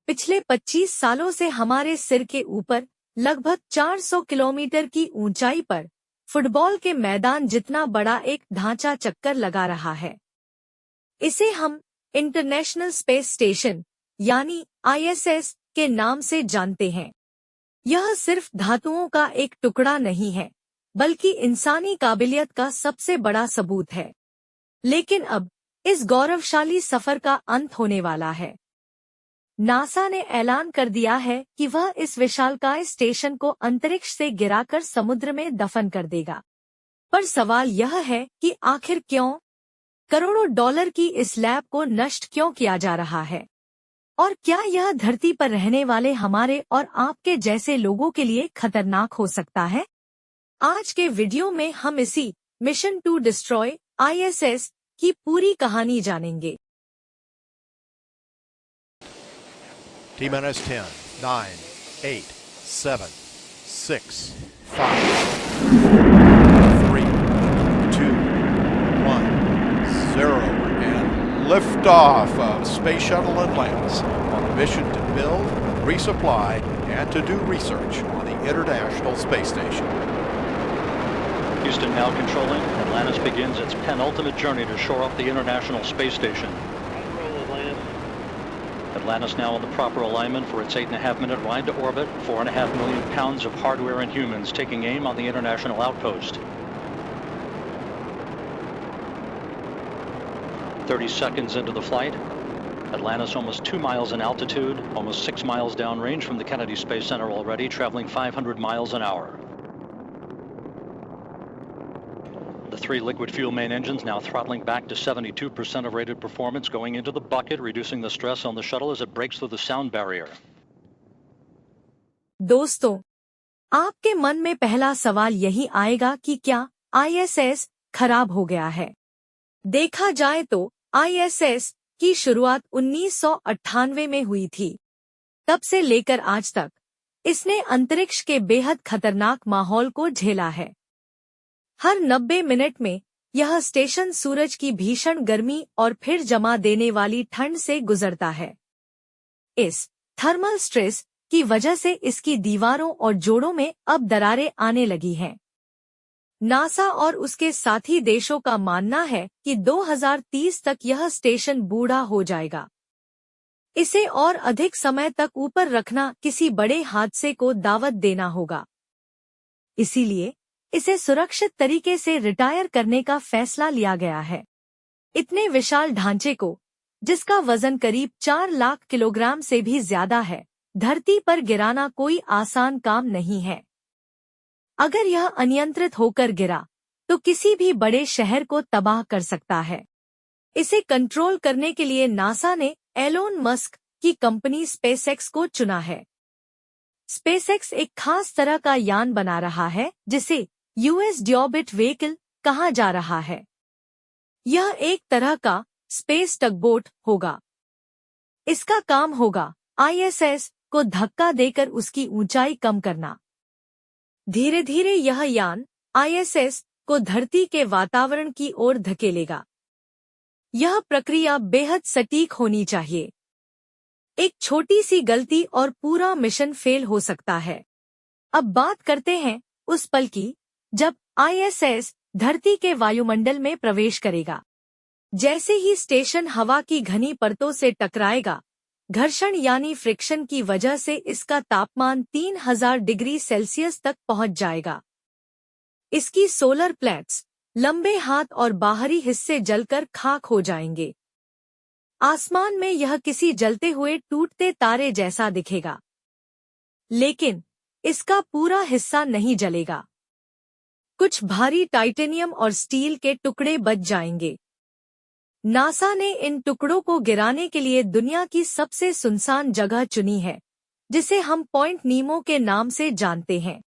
पिछले 25 सालों से हमारे सिर के ऊपर लगभग 400 किलोमीटर की ऊंचाई पर फुटबॉल के मैदान जितना बड़ा एक ढांचा चक्कर लगा रहा है। इसे हम इंटरनेशनल स्पेस स्टेशन यानी ISS के नाम से जानते हैं। यह सिर्फ धातुओं का एक टुकड़ा नहीं है, बल्कि इंसानी काबिलियत का सबसे बड़ा सबूत है। लेकिन अब इस गौरवशाली सफर का अंत होने वाला है। नासा ने ऐलान कर दिया है कि वह इस विशालकाय स्टेशन को अंतरिक्ष से गिराकर समुद्र में दफन कर देगा। पर सवाल यह है कि आखिर क्यों? करोड़ों डॉलर की इस लैब को नष्ट क्यों किया जा रहा है? और क्या यह धरती पर रहने वाले हमारे और आपके जैसे लोगों के लिए खतरनाक हो सकता है? आज के वीडियो में हम इसी मिशन टू डिस्ट्रॉय ISS की पूरी कहानी जानेंगे। T-10, 9, 8, 7, 6, 5, 3, 2, 1, 0, and liftoff of Space Shuttle Atlantis on a mission to build, resupply, and to do research on the International Space Station. Houston now controlling. Atlantis begins its penultimate journey to shore up the International Space Station. Atlantis now on the proper alignment for its 8.5-minute ride to orbit. 4.5 million pounds of hardware and humans taking aim on the International Outpost. 30 seconds into the flight. Atlantis almost 2 miles in altitude, almost 6 miles downrange from the Kennedy Space Center already, traveling 500 miles an hour. The 3 liquid fuel main engines now throttling back to 72% of rated performance, going into the bucket, reducing the stress on the shuttle as it breaks through the sound barrier. दोस्तों, आपके मन में पहला सवाल यही आएगा कि क्या ISS खराब हो गया है? देखा जाए तो ISS की शुरुआत 1998 में हुई थी। तब से लेकर आज तक इसने अंतरिक्ष के बेहद खतरनाक माहौल को झेला है। हर 90 मिनट में यह स्टेशन सूरज की भीषण गर्मी और फिर जमा देने वाली ठंड से गुजरता है। इस थर्मल स्ट्रेस की वजह से इसकी दीवारों और जोड़ों में अब दरारें आने लगी हैं। नासा और उसके साथी देशों का मानना है कि 2030 तक यह स्टेशन बूढ़ा हो जाएगा। इसे और अधिक समय तक ऊपर रखना किसी बड़े हादसे को दावत देना होगा। इसीलिए इसे सुरक्षित तरीके से रिटायर करने का फैसला लिया गया है। इतने विशाल ढांचे को, जिसका वजन करीब 4 लाख किलोग्राम से भी ज्यादा है, धरती पर गिराना कोई आसान काम नहीं है। अगर यह अनियंत्रित होकर गिरा तो किसी भी बड़े शहर को तबाह कर सकता है। इसे कंट्रोल करने के लिए नासा ने एलोन मस्क की कंपनी स्पेसएक्स को चुना है। स्पेसएक्स एक खास तरह का यान बना रहा है जिसे US डिऑर्बिट व्हीकल कहा जा रहा है। यह एक तरह का स्पेस टगबोट होगा। इसका काम होगा ISS को धक्का देकर उसकी ऊंचाई कम करना। धीरे धीरे यह यान ISS को धरती के वातावरण की ओर धकेलेगा। यह प्रक्रिया बेहद सटीक होनी चाहिए। एक छोटी सी गलती और पूरा मिशन फेल हो सकता है। अब बात करते हैं उस पल की जब ISS धरती के वायुमंडल में प्रवेश करेगा। जैसे ही स्टेशन हवा की घनी परतों से टकराएगा, घर्षण यानी फ्रिक्शन की वजह से इसका तापमान 3000 डिग्री सेल्सियस तक पहुंच जाएगा। इसकी सोलर प्लेट्स, लंबे हाथ और बाहरी हिस्से जलकर खाक हो जाएंगे। आसमान में यह किसी जलते हुए टूटते तारे जैसा दिखेगा। लेकिन इसका पूरा हिस्सा नहीं जलेगा। कुछ भारी टाइटेनियम और स्टील के टुकड़े बच जाएंगे। नासा ने इन टुकड़ों को गिराने के लिए दुनिया की सबसे सुनसान जगह चुनी है, जिसे हम पॉइंट नीमो के नाम से जानते हैं।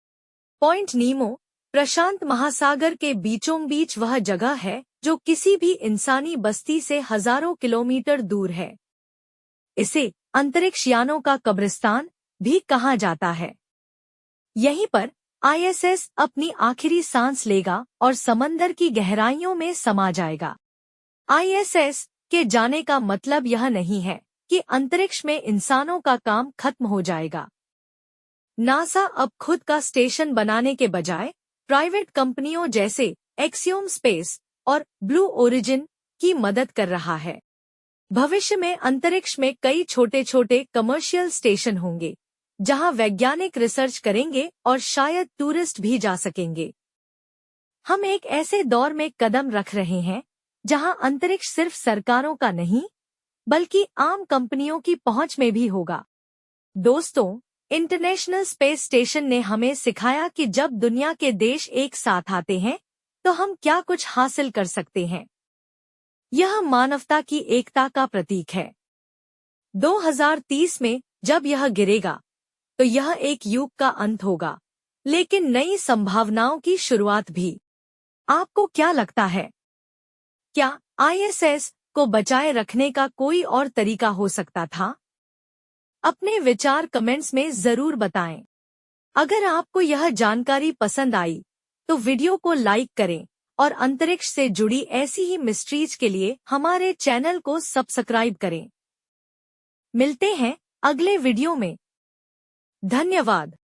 पॉइंट नीमो प्रशांत महासागर के बीचों बीच वह जगह है जो किसी भी इंसानी बस्ती से हजारों किलोमीटर दूर है। इसे अंतरिक्ष यानों का कब्रिस्तान भी कहा जाता है। यहीं पर ISS अपनी आखिरी सांस लेगा और समंदर की गहराइयों में समा जाएगा। ISS के जाने का मतलब यह नहीं है कि अंतरिक्ष में इंसानों का काम खत्म हो जाएगा। नासा अब खुद का स्टेशन बनाने के बजाय प्राइवेट कंपनियों जैसे एक्सियोम स्पेस और ब्लू ओरिजिन की मदद कर रहा है। भविष्य में अंतरिक्ष में कई छोटे छोटे कमर्शियल स्टेशन होंगे जहां वैज्ञानिक रिसर्च करेंगे और शायद टूरिस्ट भी जा सकेंगे। हम एक ऐसे दौर में कदम रख रहे हैं जहां अंतरिक्ष सिर्फ सरकारों का नहीं बल्कि आम कंपनियों की पहुंच में भी होगा। दोस्तों, इंटरनेशनल स्पेस स्टेशन ने हमें सिखाया कि जब दुनिया के देश एक साथ आते हैं तो हम क्या कुछ हासिल कर सकते हैं। यह मानवता की एकता का प्रतीक है। 2030 में जब यह गिरेगा तो यह एक युग का अंत होगा, लेकिन नई संभावनाओं की शुरुआत भी। आपको क्या लगता है? क्या ISS को बचाए रखने का कोई और तरीका हो सकता था? अपने विचार कमेंट्स में जरूर बताएं। अगर आपको यह जानकारी पसंद आई तो वीडियो को लाइक करें और अंतरिक्ष से जुड़ी ऐसी ही मिस्ट्रीज के लिए हमारे चैनल को सब्सक्राइब करें। मिलते हैं अगले वीडियो में। धन्यवाद।